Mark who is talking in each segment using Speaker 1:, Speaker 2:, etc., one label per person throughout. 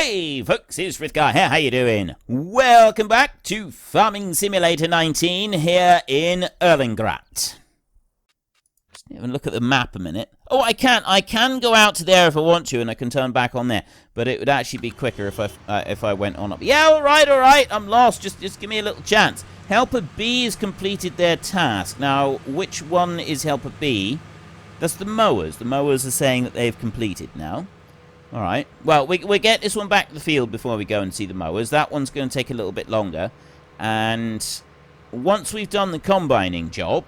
Speaker 1: Hey folks, it's Frithgar here, how you doing? Welcome back to Farming Simulator 19 here in Erlengrat. Just have a look at the map a minute. Oh, I can go out to there if I want to, and I can turn back on there. But it would actually be quicker if I went on up. Yeah, alright, I'm lost, just give me a little chance. Helper B has completed their task. Now, which one is Helper B? That's the mowers. The mowers are saying that they've completed now. Alright, well, we get this one back to the field before we go and see the mowers. That one's going to take a little bit longer. And once we've done the combining job,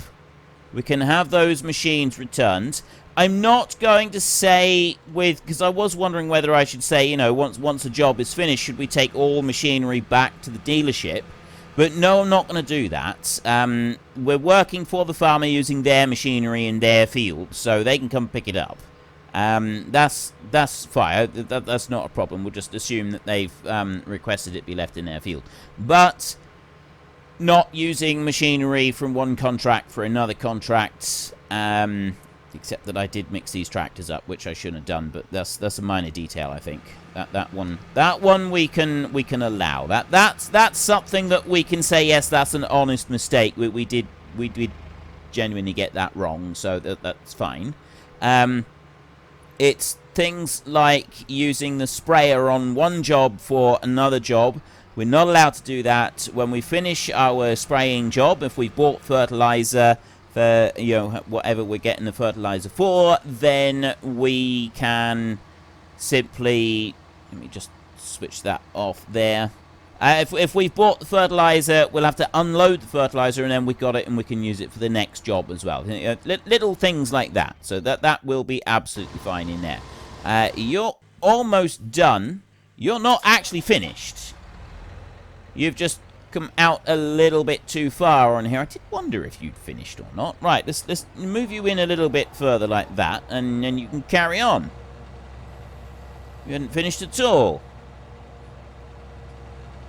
Speaker 1: we can have those machines returned. I'm not going to say because I was wondering whether I should say, you know, once a job is finished, should we take all machinery back to the dealership? But no, I'm not going to do that. We're working for the farmer using their machinery in their field, so they can come pick it up. That's fine. That's not a problem. We'll just assume that they've requested it be left in their field. But not using machinery from one contract for another contract, except that I did mix these tractors up, which I shouldn't have done, but that's a minor detail, I think. That one we can allow. That's something that we can say, yes, that's an honest mistake. We did genuinely get that wrong, so that's fine. It's things like using the sprayer on one job for another job. We're not allowed to do that. When we finish our spraying job, if we've bought fertilizer for, you know, whatever we're getting the fertilizer for, then we can simply, let me just switch that off there. If we've bought the fertilizer, we'll have to unload the fertilizer, and then we've got it and we can use it for the next job as well. Little things like that. So that will be absolutely fine in there. You're almost done. You're not actually finished. You've just come out a little bit too far on here. I did wonder if you'd finished or not. Right, let's move you in a little bit further like that, and then you can carry on. You hadn't finished at all.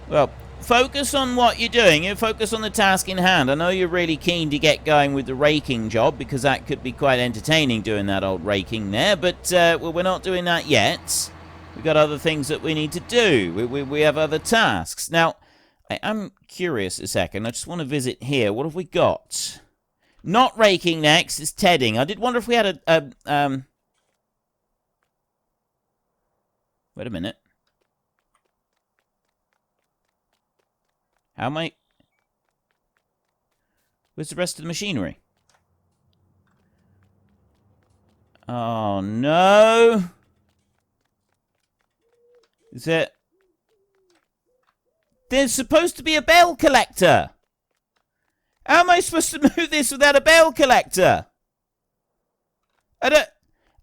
Speaker 1: Well, focus on what you're doing. You focus on the task in hand. I know you're really keen to get going with the raking job, because that could be quite entertaining doing that old raking there. But well, we're not doing that yet. We've got other things that we need to do. We have other tasks. Now, I am curious a second. I just want to visit here. What have we got? Not raking next. It's tedding. I did wonder if we had a wait a minute. How am I... Where's the rest of the machinery? Oh, no. Is it... There's supposed to be a bale collector. How am I supposed to move this without a bale collector?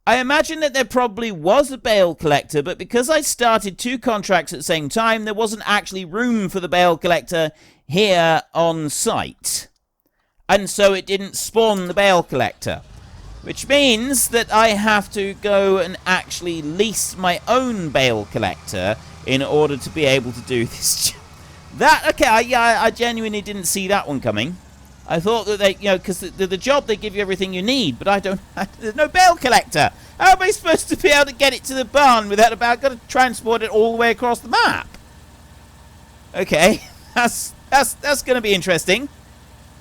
Speaker 1: I imagine that there probably was a bale collector, but because I started two contracts at the same time, there wasn't actually room for the bale collector here on site. And so it didn't spawn the bale collector. Which means that I have to go and actually lease my own bale collector in order to be able to do this. Okay, I genuinely didn't see that one coming. I thought that they, you know, because the job, they give you everything you need, but there's no bale collector. How am I supposed to be able to get it to the barn without I've got to transport it all the way across the map? Okay, that's going to be interesting.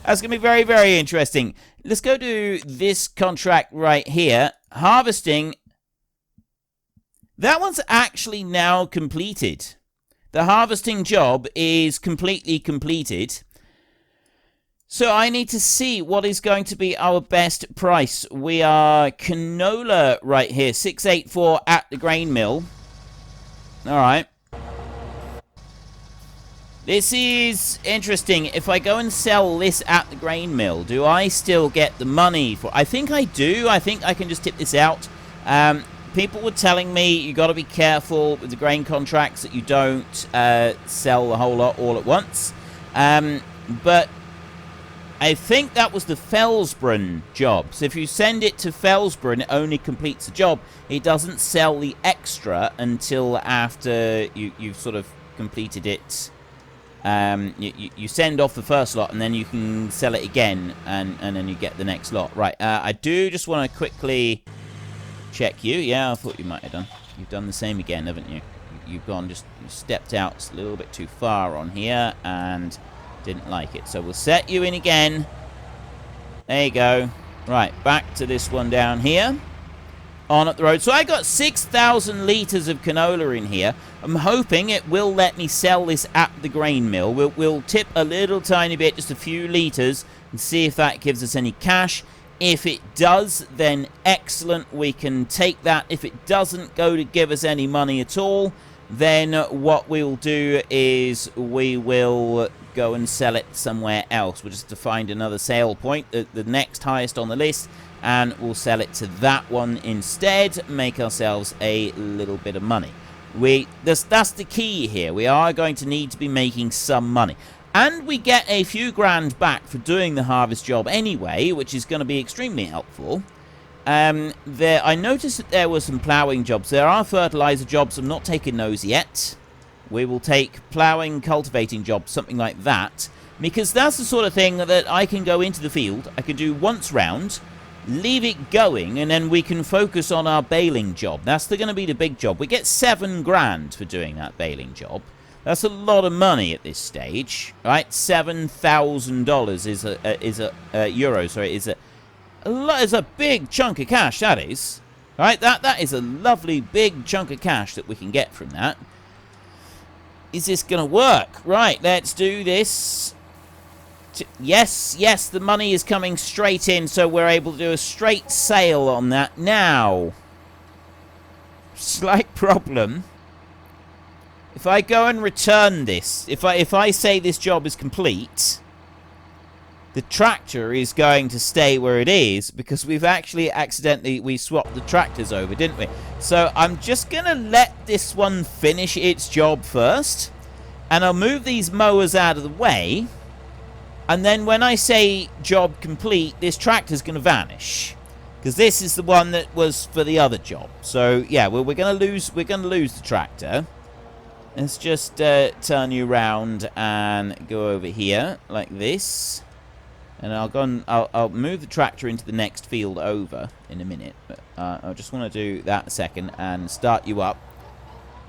Speaker 1: That's going to be very, very interesting. Let's go to this contract right here. Harvesting. That one's actually now completed. The harvesting job is completely completed. So I need to see what is going to be our best price. We are canola right here, 684 at the grain mill. All right. This is interesting. If I go and sell this at the grain mill, do I still get the money for? I think I do. I think I can just tip this out. People were telling me you got to be careful with the grain contracts that you don't sell the whole lot all at once. But I think that was the Felsbrunn job. So if you send it to Felsbrunn, it only completes the job. It doesn't sell the extra until after you've sort of completed it. You send off the first lot, and then you can sell it again, and then you get the next lot. Right, I do just want to quickly check you. Yeah, I thought you might have done. You've done the same again, haven't you? you've gone just you stepped out a little bit too far on here and didn't like it. So we'll set you in again. There you go. Right, back to this one down here. On up the road. So I got 6,000 litres of canola in here. I'm hoping it will let me sell this at the grain mill. We'll tip a little tiny bit, just a few litres, and see if that gives us any cash. If it does, then excellent. We can take that. If it doesn't go to give us any money at all, then what we'll do is we will go and sell it somewhere else. We'll just have to find another sale point, the next highest on the list, and we'll sell it to that one instead, make ourselves a little bit of money. That's the key here. We are going to need to be making some money. And we get a few grand back for doing the harvest job anyway, which is going to be extremely helpful. I noticed that there were some ploughing jobs. There are fertilizer jobs. I'm not taking those yet. We will take ploughing, cultivating jobs, something like that. Because that's the sort of thing that I can go into the field. I can do once round, leave it going, and then we can focus on our baling job. That's going to be the big job. We get 7 grand for doing that baling job. That's a lot of money at this stage, right? $7,000 is a euro. Sorry, is a big chunk of cash. That is, right? That is a lovely big chunk of cash that we can get from that. Is this gonna work? Right, let's do this. Yes, the money is coming straight in, so we're able to do a straight sale on that now. Slight problem. If I go and return this, if I say this job is complete, the tractor is going to stay where it is because we've actually we swapped the tractors over, didn't we? So I'm just going to let this one finish its job first, and I'll move these mowers out of the way, and then when I say job complete, this tractor's going to vanish. Because this is the one that was for the other job. So yeah, we're going to lose the tractor. Let's just turn you around and go over here like this, and I'll move the tractor into the next field over in a minute. But I just want to do that a second and start you up.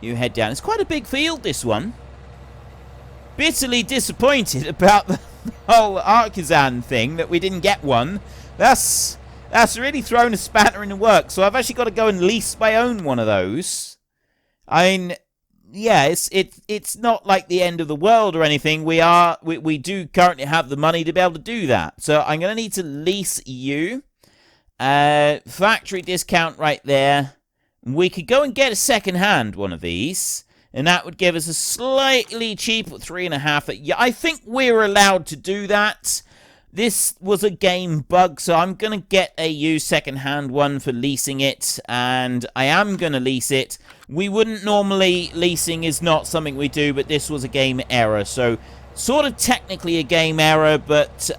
Speaker 1: You head down. It's quite a big field, this one. Bitterly disappointed about the whole artisan thing that we didn't get one. That's really thrown a spanner in the works. So I've actually got to go and lease my own one of those. I mean, yeah, it's not like the end of the world or anything. We do currently have the money to be able to do that. So I'm going to need to lease you. Factory discount right there. We could go and get a second-hand one of these, and that would give us a slightly cheaper 3.5. Yeah, I think we're allowed to do that. This was a game bug, so I'm going to get a used second-hand one for leasing it, and I am going to lease it. We wouldn't normally, leasing is not something we do, but this was a game error, so sort of technically a game error, but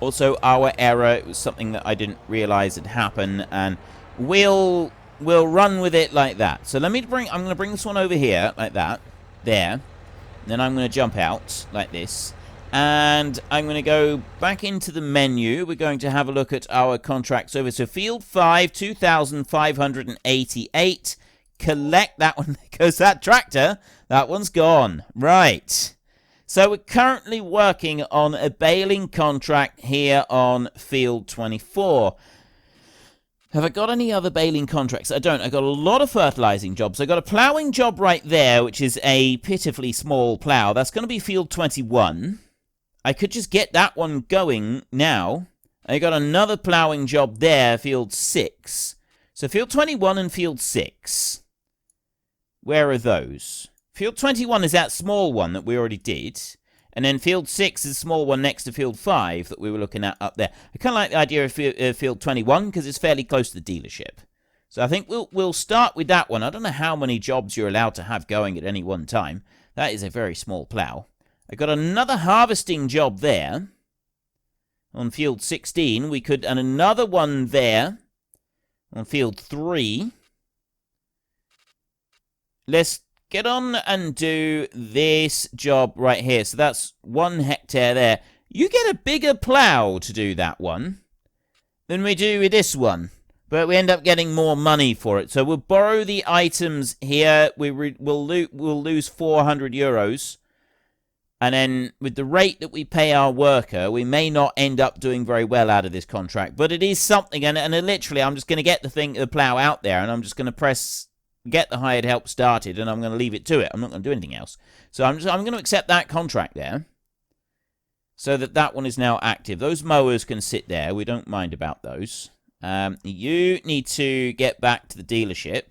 Speaker 1: also our error. It was something that I didn't realize had happened, and we'll run with it like that. So I'm going to bring this one over here, like that, there, then I'm going to jump out, like this. And I'm going to go back into the menu. We're going to have a look at our contracts over. So field 5, 2,588. Collect that one because that tractor, that one's gone. Right. So we're currently working on a baling contract here on field 24. Have I got any other baling contracts? I don't. I got a lot of fertilizing jobs. I got a ploughing job right there, which is a pitifully small plough. That's going to be field 21. I could just get that one going now. I got another ploughing job there, field 6. So field 21 and field 6. Where are those? Field 21 is that small one that we already did. And then field 6 is the small one next to field 5 that we were looking at up there. I kind of like the idea of field 21 because it's fairly close to the dealership. So I think we'll start with that one. I don't know how many jobs you're allowed to have going at any one time. That is a very small plough. I got another harvesting job there on field 16. We could, and another one there on field 3. Let's get on and do this job right here. So that's 1 hectare there. You get a bigger plough to do that one than we do with this one. But we end up getting more money for it. So we'll borrow the items here. We'll lose 400 euros. And then with the rate that we pay our worker, we may not end up doing very well out of this contract. But it is something. And literally, I'm just going to get the plow out there. And I'm just going to get the hired help started. And I'm going to leave it to it. I'm not going to do anything else. So I'm going to accept that contract there. So that one is now active. Those mowers can sit there. We don't mind about those. You need to get back to the dealership.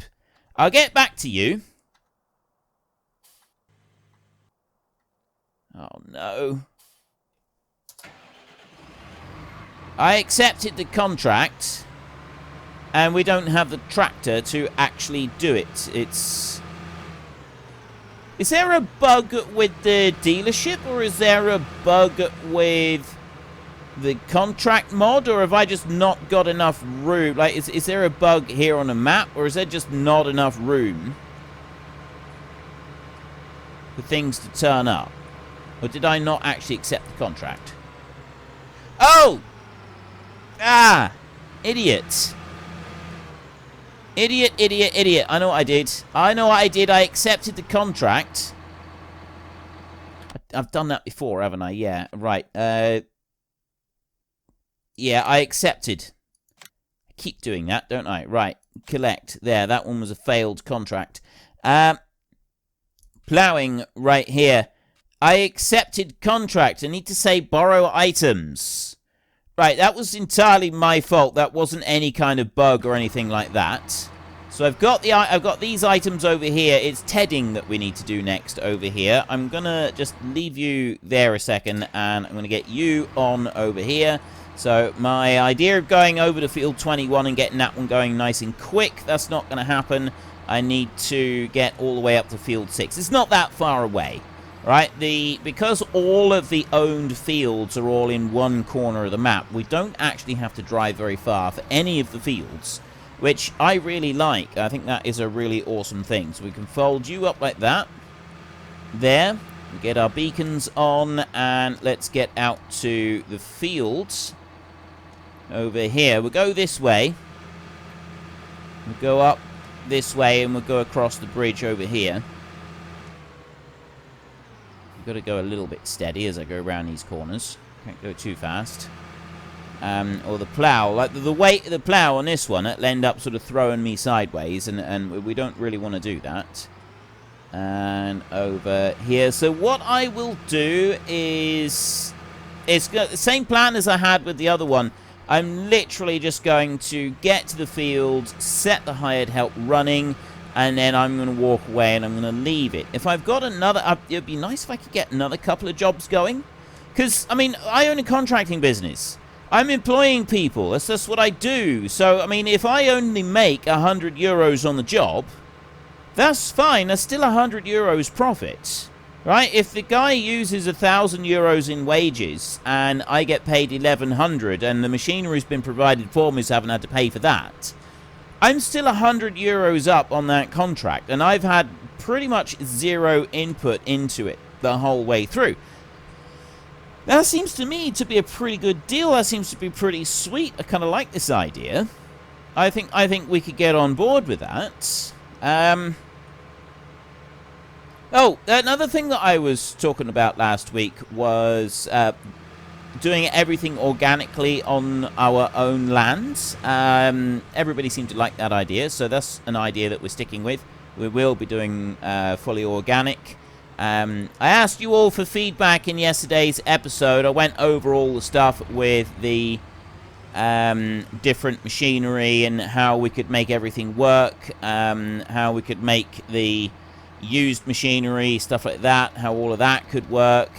Speaker 1: I'll get back to you. Oh, no. I accepted the contract, and we don't have the tractor to actually do it. Is there a bug with the dealership, or is there a bug with the contract mod, or have I just not got enough room? Like, is there a bug here on the map, or is there just not enough room for things to turn up? Or did I not actually accept the contract? Oh! Ah! Idiot. Idiot, idiot, idiot. I know what I did. I accepted the contract. I've done that before, haven't I? Yeah, right. Yeah, I accepted. I keep doing that, don't I? Right. Collect. There, that one was a failed contract. Ploughing right here. I accepted contract. I need to say borrow items. Right, that was entirely my fault. That wasn't any kind of bug or anything like that. So I've got these items over here. It's tedding that we need to do next over here. I'm gonna just leave you there a second, and I'm gonna get you on over here. So my idea of going over to field 21 and getting that one going nice and quick, that's not gonna happen. I need to get all the way up to field 6. It's not that far away. Right, because all of the owned fields are all in one corner of the map, we don't actually have to drive very far for any of the fields, which I really like. I think that is a really awesome thing. So we can fold you up like that. There, we get our beacons on, and let's get out to the fields over here. We'll go this way. We'll go up this way, and we'll go across the bridge over here. Got to go a little bit steady as I go around these corners. Can't go too fast. Or the plow, like the weight of the plow on this one, it'll end up sort of throwing me sideways, and we don't really want to do that. And over here. So what I will do is, it's got the same plan as I had with the other one. I'm literally just going to get to the field, set the hired help running, and then I'm going to walk away and I'm going to leave it. If I've got another... it would be nice if I could get another couple of jobs going. Because, I mean, I own a contracting business. I'm employing people. That's just what I do. So, I mean, if I only make 100 euros on the job, that's fine. That's still 100 euros profit. Right? If the guy uses 1,000 euros in wages and I get paid 1,100 and the machinery's been provided for me, so I haven't had to pay for that, I'm still 100 euros up on that contract, and I've had pretty much zero input into it the whole way through. That seems to me to be a pretty good deal. That seems to be pretty sweet. I kind of like this idea. I think we could get on board with that. Oh, another thing that I was talking about last week was doing everything organically on our own lands. Everybody seemed to like that idea, so that's an idea that we're sticking with. We will be doing fully organic. I asked you all for feedback in yesterday's episode. I went over all the stuff with the different machinery and how we could make everything work, how we could make the used machinery, stuff like that, how all of that could work.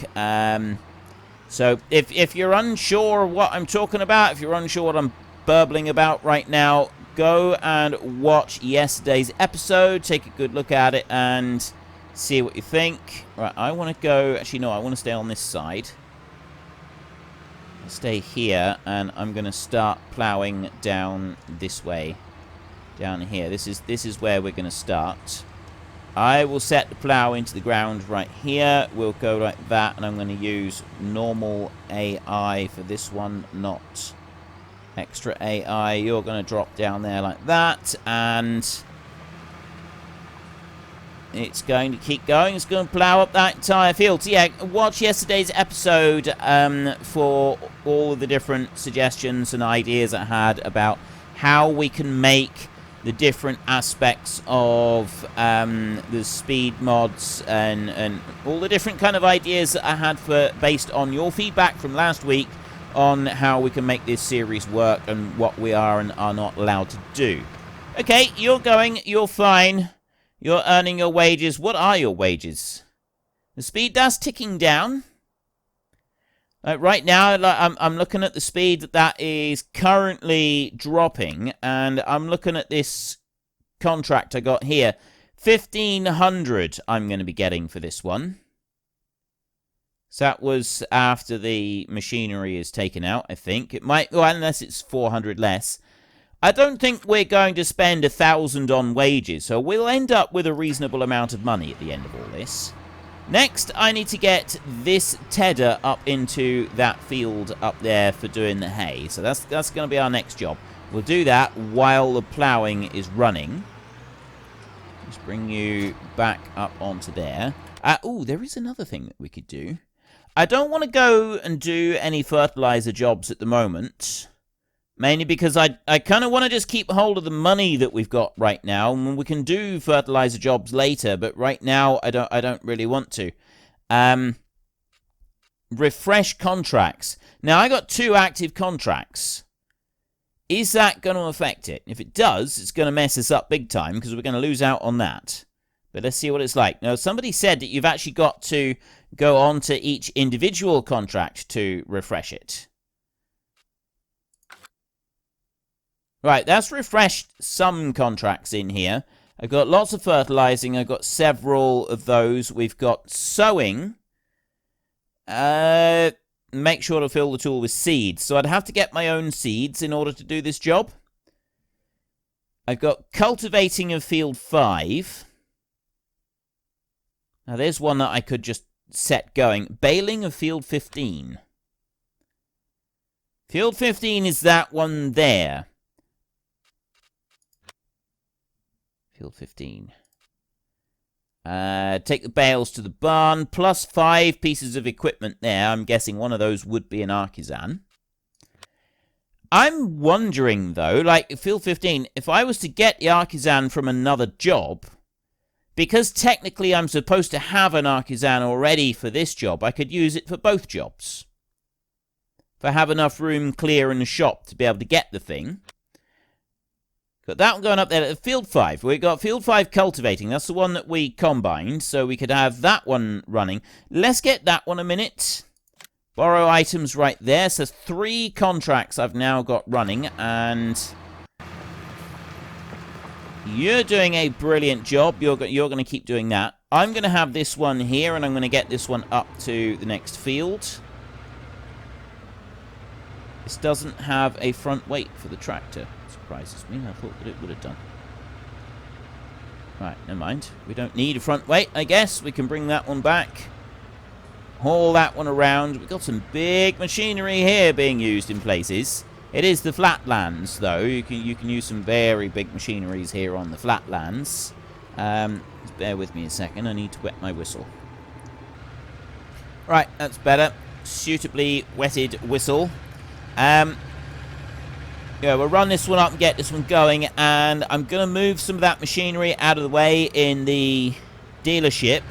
Speaker 1: So if you're unsure what I'm talking about, if you're unsure what I'm burbling about right now, go and watch yesterday's episode, take a good look at it, and see what you think. Right, I want to go... Actually, no, I want to stay on this side. I'll stay here, and I'm going to start ploughing down this way. Down here. This is where we're going to start. I will set the plough into the ground right here. We'll go like that, and I'm going to use normal AI for this one, not Extra AI, you're going to drop down there like that, and it's going to keep going. It's going to plow up that entire field. So yeah, watch yesterday's episode for all of the different suggestions and ideas I had about how we can make the different aspects of the speed mods and all the different kind of ideas that I had based on your feedback from last week on how we can make this series work and what we are and are not allowed to do. Okay, you're going, you're fine. You're earning your wages. What are your wages? The speed that's ticking down. Right now, I'm looking at the speed that is currently dropping, and I'm looking at this contract I got here. 1,500 I'm going to be getting for this one. So that was after the machinery is taken out, I think. It might, well, unless it's 400 less. I don't think we're going to spend 1,000 on wages, so we'll end up with a reasonable amount of money at the end of all this. Next, I need to get this tedder up into that field up there for doing the hay. So that's going to be our next job. We'll do that while the ploughing is running. Just bring you back up onto there. Oh, there is another thing that we could do. I don't want to go and do any fertilizer jobs at the moment. Mainly because I kind of want to just keep hold of the money that we've got right now. And we can do fertilizer jobs later, but right now I don't really want to. Refresh contracts. Now, I got 2 active contracts. Is that going to affect it? If it does, it's going to mess us up big time because we're going to lose out on that. But let's see what it's like. Now, somebody said that you've actually got to go on to each individual contract to refresh it. Right, that's refreshed some contracts in here. I've got lots of fertilizing. I've got several of those. We've got sowing. Make sure to fill the tool with seeds. So I'd have to get my own seeds in order to do this job. I've got cultivating of field 5. Now, there's one that I could just set going. Baling of field 15. Field 15 is that one there. Field 15. Take the bales to the barn. Plus 5 pieces of equipment there. I'm guessing one of those would be an artisan. I'm wondering, though, like, field 15, if I was to get the artisan from another job, because technically I'm supposed to have an artisan already for this job, I could use it for both jobs. If I have enough room clear in the shop to be able to get the thing. Got that one going up there at field 5. We've got field 5 cultivating. That's the one that we combined, so we could have that one running. Let's get that one a minute. Borrow items right there. So 3 contracts I've now got running, and you're doing a brilliant job. You're going to keep doing that. I'm going to have this one here, and I'm going to get this one up to the next field. This doesn't have a front weight for the tractor. Surprises me. I thought that it would have done. Right, never mind. We don't need a front weight, I guess. We can bring that one back. Haul that one around. We've got some big machinery here being used in places. It is the flatlands, though. You can use some very big machineries here on the flatlands. Just bear with me a second. I need to wet my whistle. Right, that's better. Suitably wetted whistle. Yeah, we'll run this one up and get this one going, and I'm going to move some of that machinery out of the way in the dealership,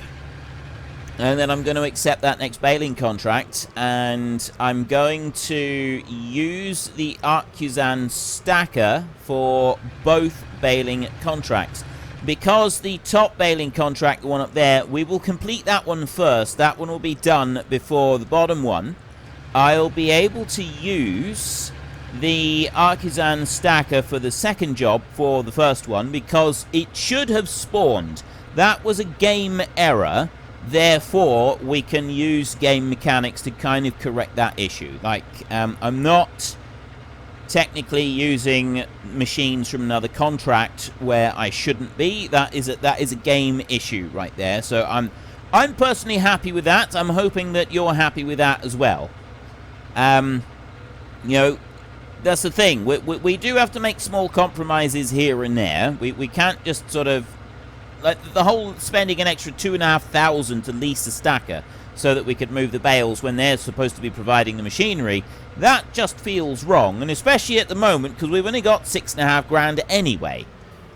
Speaker 1: and then I'm going to accept that next baling contract, and I'm going to use the artisan stacker for both baling contracts. Because the top baling contract, the one up there, we will complete that one first. That one will be done before the bottom one. I'll be able to use the artisan stacker for the second job for the first one because it should have spawned. That was a game error. Therefore, we can use game mechanics to kind of correct that issue. Like, I'm not technically using machines from another contract where I shouldn't be. That is a game issue right there. So I'm personally happy with that. I'm hoping that you're happy with that as well. You know, that's the thing. We do have to make small compromises here and there. We can't just sort of... Like, the whole spending an extra $2,500 to lease a stacker so that we could move the bales when they're supposed to be providing the machinery, that just feels wrong. And especially at the moment, because we've only got $6,500 anyway.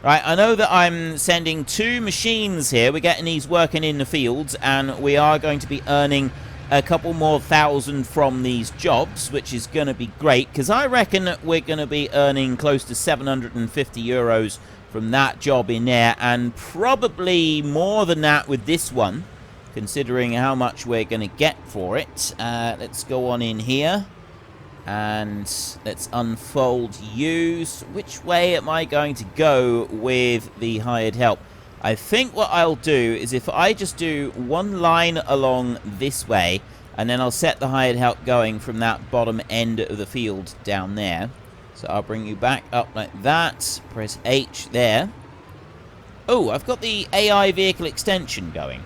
Speaker 1: Right, I know that I'm sending 2 machines here. We're getting these working in the fields, and we are going to be earning a couple more thousand from these jobs, which is going to be great, because I reckon that we're going to be earning close to 750 euros from that job in there, and probably more than that with this one, considering how much we're going to get for it. Let's go on in here, and let's unfold use. Which way am I going to go with the hired help? I think what I'll do is if I just do one line along this way, and then I'll set the hired help going from that bottom end of the field down there. So I'll bring you back up like that. Press H there. Oh, I've got the AI vehicle extension going.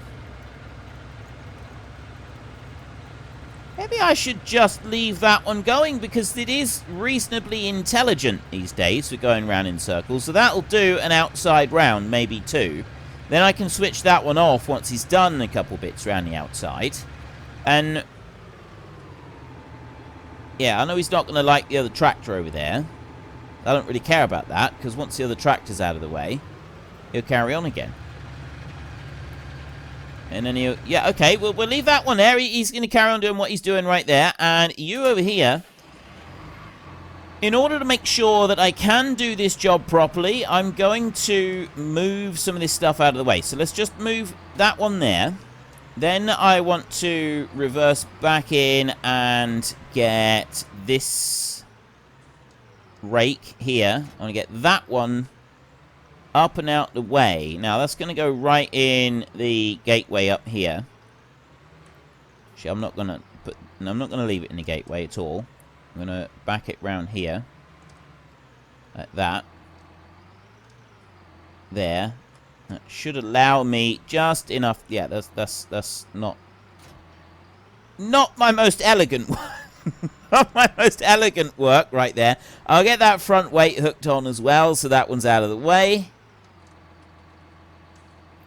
Speaker 1: Maybe I should just leave that one going, because it is reasonably intelligent these days for going round in circles. So that'll do an outside round, maybe 2. Then I can switch that one off once he's done a couple bits around the outside. And yeah, I know he's not going to like the other tractor over there. I don't really care about that, because once the other tractor's out of the way, he'll carry on again. And then he'll... Yeah, okay, we'll leave that one there. He's going to carry on doing what he's doing right there. And you over here, in order to make sure that I can do this job properly, I'm going to move some of this stuff out of the way. So let's just move that one there. Then I want to reverse back in and get this rake here. I want to get that one up and out the way. Now that's going to go right in the gateway up here. Actually, I'm not going to leave it in the gateway at all. I'm going to back it round here, like that. There. That should allow me just enough. Yeah, that's not my most elegant not my most elegant work right there. I'll get that front weight hooked on as well, so that one's out of the way.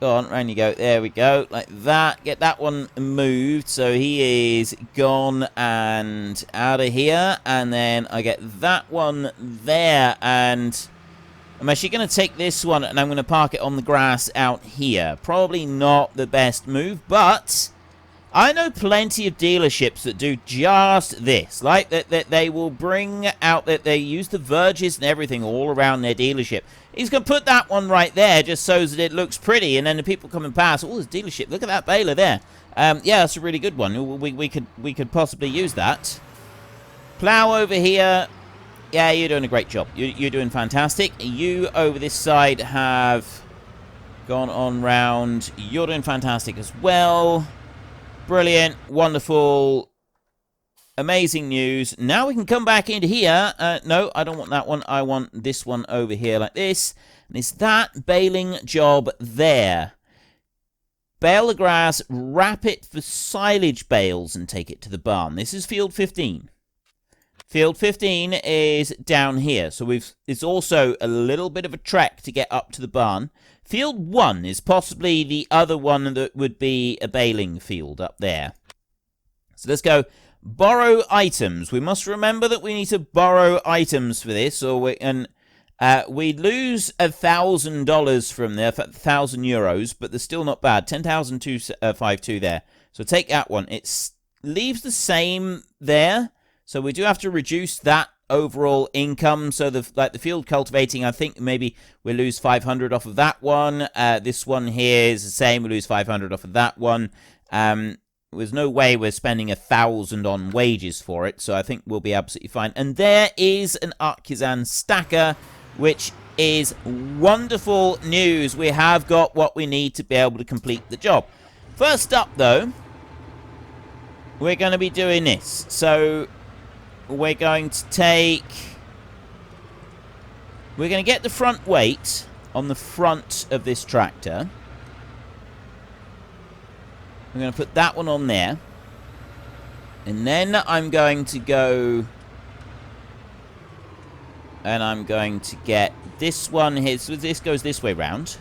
Speaker 1: Go on, round you go. There we go, like that. Get that one moved, so he is gone and out of here. And then I get that one there, and I'm actually going to take this one and I'm going to park it on the grass out here. Probably not the best move, but I know plenty of dealerships that do just this. Like, that they will bring out, that they use the verges and everything all around their dealership. He's going to put that one right there just so that it looks pretty, and then the people coming past, oh, there's a dealership, look at that baler there. Yeah, that's a really good one. We could possibly use that. Plow over here. Yeah, you're doing a great job. You're doing fantastic. You over this side have gone on round. You're doing fantastic as well. Brilliant. Wonderful. Amazing news. Now we can come back into here. No, I don't want that one. I want this one over here like this. And it's that baling job there. Bale the grass, wrap it for silage bales, and take it to the barn. This is field 15. Field 15 is down here, so it's also a little bit of a trek to get up to the barn. Field 1 is possibly the other one that would be a baling field up there. So let's go borrow items. We must remember that we need to borrow items for this, or we lose $1,000 from there, 1,000 euros, but they're still not bad. 10,252 there. So take that one. It leaves the same there. So we do have to reduce that overall income. So the field cultivating, I think maybe we lose 500 off of that one. This one here is the same. We lose 500 off of that one. There's no way we're spending 1,000 on wages for it. So I think we'll be absolutely fine. And there is an artisan stacker, which is wonderful news. We have got what we need to be able to complete the job. First up, though, we're going to be doing this. So we're going to get the front weight on the front of this tractor. I'm going to put that one on there. And then I'm going to go And I'm going to get this one here. So this goes this way round.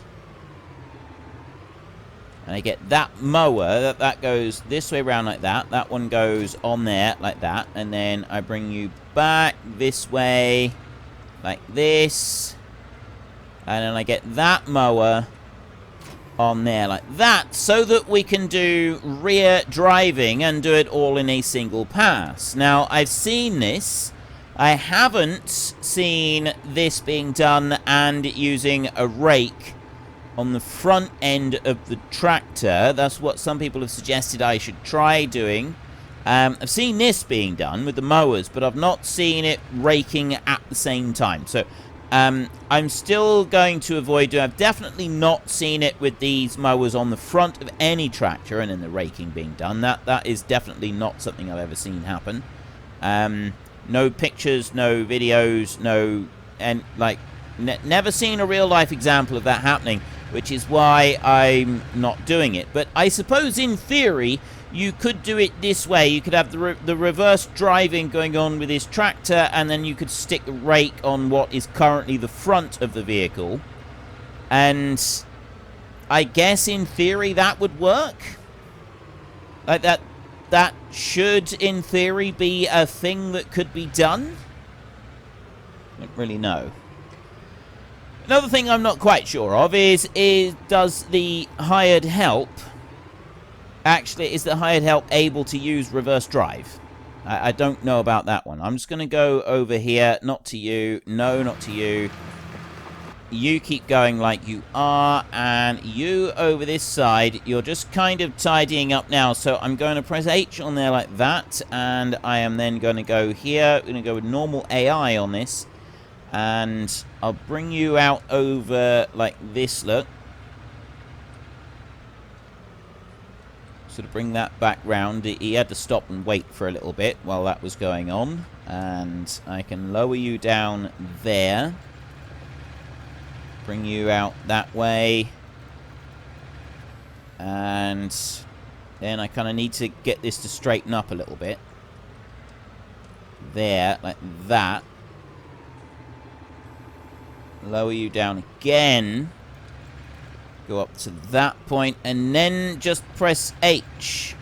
Speaker 1: And I get that mower. That goes this way round like that. That one goes on there like that. And then I bring you back this way like this. And then I get that mower on there like that, so that we can do rear driving and do it all in a single pass. Now, I've seen this. I haven't seen this being done and using a rake on the front end of the tractor. That's what some people have suggested I should try doing. I've seen this being done with the mowers, but I've not seen it raking at the same time. So I'm still going to avoid doing. I've definitely not seen it with these mowers on the front of any tractor and then the raking being done. That is definitely not something I've ever seen happen. No pictures, no videos, never seen a real life example of that happening, which is why I'm not doing it. But I suppose in theory you could do it this way. You could have the reverse driving going on with this tractor, and then you could stick a rake on what is currently the front of the vehicle. And I guess in theory that would work. Like that should in theory be a thing that could be done. I don't really know. Another thing I'm not quite sure of is does the hired help is the hired help able to use reverse drive? I don't know about that one. I'm just going to go over here. Not to you. No, not to you. You keep going like you are. And you over this side, you're just kind of tidying up now. So I'm going to press H on there like that. And I am then going to go here. I'm going to go with normal AI on this. And I'll bring you out over like this, look. Sort of bring that back round. He had to stop and wait for a little bit while that was going on. And I can lower you down there. Bring you out that way. And then I kind of need to get this to straighten up a little bit. There, like that. Lower you down again. Go up to that point, and then just press H.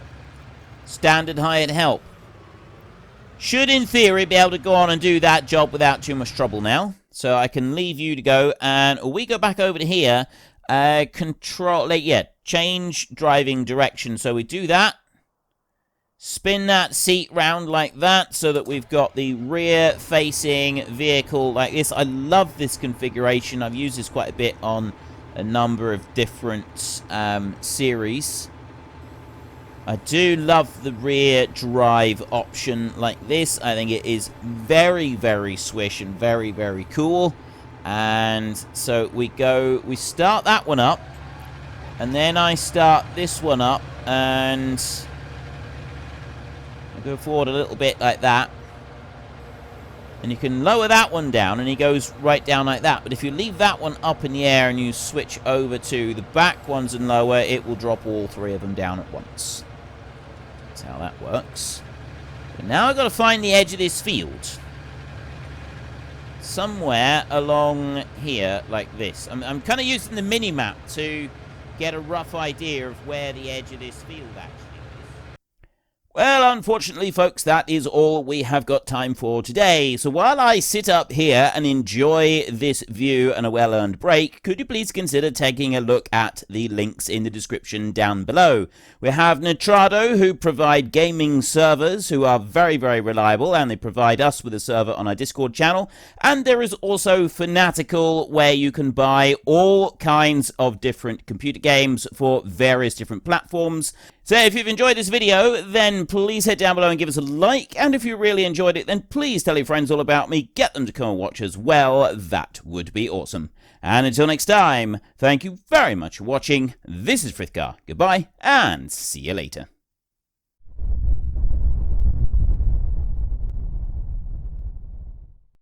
Speaker 1: Standard hired help. Should, in theory, be able to go on and do that job without too much trouble now. So I can leave you to go, and we go back over to here. Change driving direction. So we do that. Spin that seat round like that so that we've got the rear-facing vehicle like this. I love this configuration. I've used this quite a bit on a number of different series. I do love the rear drive option like this. I think it is very, very swish and very, very cool. And so we start that one up, and then I start this one up, and I go forward a little bit like that. And you can lower that one down, and he goes right down like that. But if you leave that one up in the air and you switch over to the back ones and lower, it will drop all three of them down at once. That's how that works. But now I've got to find the edge of this field. Somewhere along here, like this. I'm kind of using the mini-map to get a rough idea of where the edge of this field actually is. Well, unfortunately, folks, that is all we have got time for today. So while I sit up here and enjoy this view and a well-earned break, could you please consider taking a look at the links in the description down below? We have Nitrado, who provide gaming servers who are very, very reliable, and they provide us with a server on our Discord channel. And there is also Fanatical, where you can buy all kinds of different computer games for various different platforms. So if you've enjoyed this video, then please head down below and give us a like. And if you really enjoyed it, then please tell your friends all about me. Get them to come and watch as well. That would be awesome. And until next time, thank you very much for watching. This is Frithgar. Goodbye, and see you later.